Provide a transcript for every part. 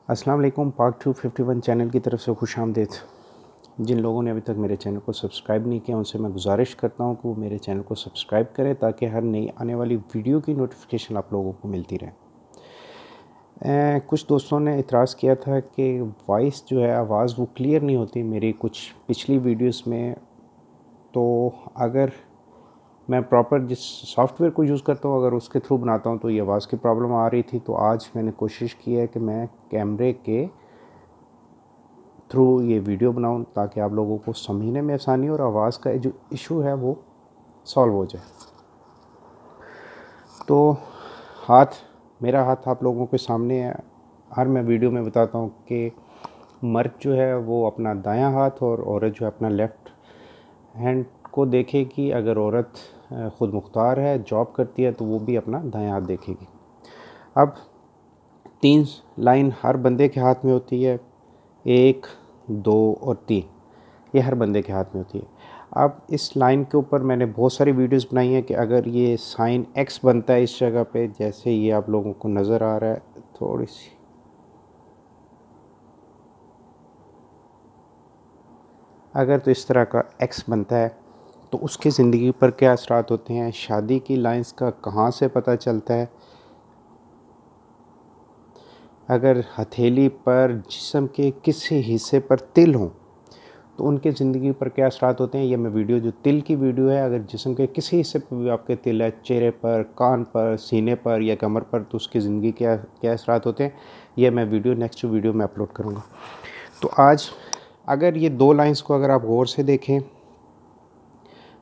अस्सलाम वालेकुम। Part 251 channel की तरफ से खुश आमदीद। जिन लोगों ने अभी तक मेरे चैनल को सब्सक्राइब नहीं किया उनसे मैं गुजारिश करता हूं कि वो मेरे चैनल को सब्सक्राइब करें ताकि हर नई आने वाली वीडियो की नोटिफिकेशन आप लोगों को मिलती रहे। कुछ दोस्तों ने इतराज़ किया था कि वॉइस जो है आवाज़ वो क्लियर नहीं होती मेरी कुछ पिछली वीडियोस में। तो अगर मैं प्रॉपर जिस सॉफ्टवेयर को यूज़ करता हूँ अगर उसके थ्रू बनाता हूँ तो ये आवाज़ की प्रॉब्लम आ रही थी। तो आज मैंने कोशिश की है कि मैं कैमरे के थ्रू ये वीडियो बनाऊं ताकि आप लोगों को समझने में आसानी और आवाज़ का जो इशू है वो सॉल्व हो जाए। तो मेरा हाथ आप लोगों के सामने है। हर मैं वीडियो में बताता हूँ कि मर्द जो है वो अपना दायां हाथ और औरत जो है अपना लेफ़्ट हैंड को देखेगी। अगर औरत ख़ुद मुख्तार है, जॉब करती है, तो वो भी अपना दायां हाथ देखेगी। अब 3 लाइन हर बंदे के हाथ में होती है, 1, 2 और 3, ये हर बंदे के हाथ में होती है। अब इस लाइन के ऊपर मैंने बहुत सारी वीडियोस बनाई हैं कि अगर ये साइन एक्स बनता है इस जगह पे, जैसे ये आप लोगों को नज़र आ रहा है थोड़ी सी, अगर तो इस तरह का एक्स बनता है तो उसकी ज़िंदगी पर क्या असरात होते हैं, शादी की लाइंस का कहाँ से पता चलता है, अगर हथेली पर जिस्म के किसी हिस्से पर तिल हों तो उनके ज़िंदगी पर क्या असरात होते हैं। ये मैं वीडियो जो तिल की वीडियो है, अगर जिस्म के किसी हिस्से पर भी आपके तिल है, चेहरे पर, कान पर, सीने पर या कमर पर, तो उसकी ज़िंदगी क्या क्या असरात होते हैं, ये मैं वीडियो नेक्स्ट वीडियो में अपलोड करूँगा। तो आज अगर ये 2 लाइंस को अगर आप गौर से देखें,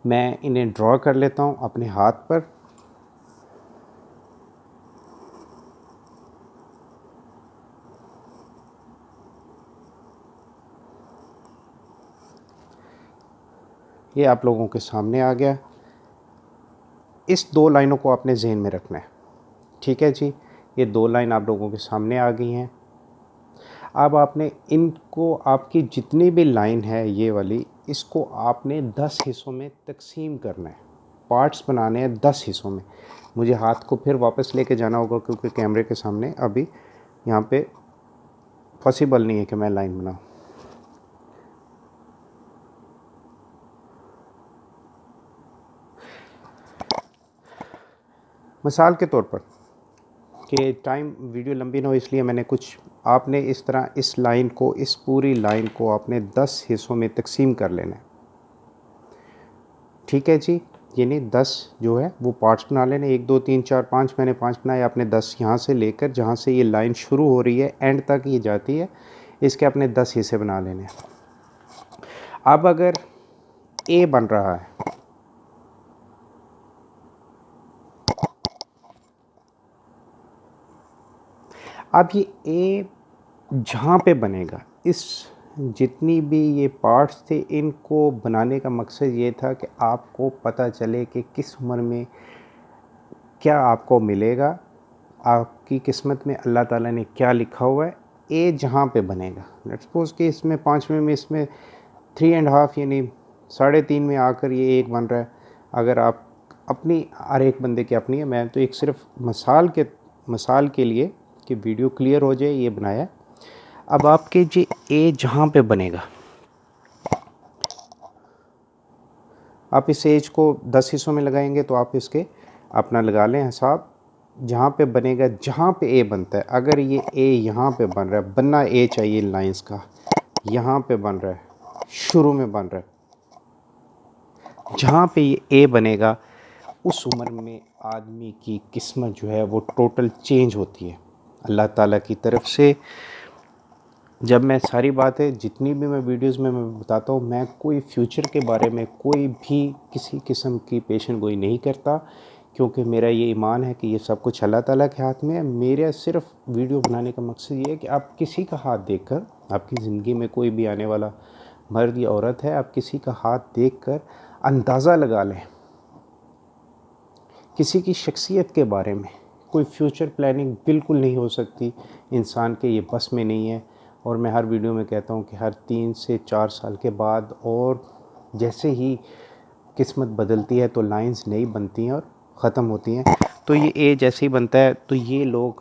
मैं इन्हें ड्रॉ कर लेता हूँ अपने हाथ पर। ये आप लोगों के सामने आ गया। इस 2 लाइनों को आपने ज़हन में रखना है, ठीक है जी। ये 2 लाइन आप लोगों के सामने आ गई हैं। अब आपने इनको, आपकी जितनी भी लाइन है ये वाली, इसको आपने 10 हिस्सों में तकसीम करना है, पार्ट्स बनाने हैं 10 हिस्सों में। मुझे हाथ को फिर वापस लेके जाना होगा क्योंकि कैमरे के सामने अभी यहाँ पे पॉसिबल नहीं है कि मैं लाइन बनाऊँ। मिसाल के तौर पर कि टाइम वीडियो लंबी ना हो इसलिए मैंने कुछ, आपने इस तरह इस लाइन को, इस पूरी लाइन को आपने 10 हिस्सों में तकसीम कर लेना है, ठीक है जी। यानी 10 जो है वो पार्ट्स बना लेने, 1 2 3 4 5, मैंने 5 बनाए, आपने 10 यहाँ से लेकर जहाँ से ये लाइन शुरू हो रही है एंड तक ये जाती है, इसके अपने 10 हिस्से बना लेने हैं। अब अगर ए बन रहा है, अब ये ए जहाँ पे बनेगा, इस जितनी भी ये पार्ट्स थे इनको बनाने का मकसद ये था कि आपको पता चले कि किस उम्र में क्या आपको मिलेगा, आपकी किस्मत में अल्लाह ताला ने क्या लिखा हुआ है। ए जहाँ पे बनेगा, लेट्स सपोज कि इसमें 5वें में इसमें 3.5 यानी 3.5 में आकर ये 1 बन रहा है। अगर आप अपनी, हर एक बंदे की अपनी है, मैं तो एक सिर्फ मिसाल के लिए कि वीडियो क्लियर हो जाए ये बनाया है। अब आपके जी ए जहाँ पे बनेगा, आप इस एज को 10 हिस्सों में लगाएंगे तो आप इसके अपना लगा लें हिसाब, जहाँ पे बनेगा, जहाँ पे ए बनता है। अगर ये ए यहाँ पे बन रहा है, बनना ए चाहिए लाइंस का, यहाँ पे बन रहा है, शुरू में बन रहा है, जहाँ पे ये ए बनेगा उस उम्र में आदमी की किस्मत जो है वो टोटल चेंज होती है अल्लाह ताला की तरफ से। जब मैं सारी बातें जितनी भी मैं वीडियोस में मैं बताता हूँ, मैं कोई फ्यूचर के बारे में कोई भी किसी किस्म की पेशन गोई नहीं करता, क्योंकि मेरा ये ईमान है कि ये सब कुछ अल्लाह ताला के हाथ में है। मेरा सिर्फ वीडियो बनाने का मकसद ये है कि आप किसी का हाथ देखकर, आपकी ज़िंदगी में कोई भी आने वाला मर्द या औरत है, आप किसी का हाथ देखकर अंदाज़ा लगा लें किसी की शख्सियत के बारे में। कोई फ्यूचर प्लानिंग बिल्कुल नहीं हो सकती, इंसान के ये बस में नहीं है। और मैं हर वीडियो में कहता हूँ कि हर 3 से 4 साल के बाद और जैसे ही किस्मत बदलती है तो लाइंस नई बनती हैं और ख़त्म होती हैं। तो ये ए जैसे ही बनता है तो ये लोग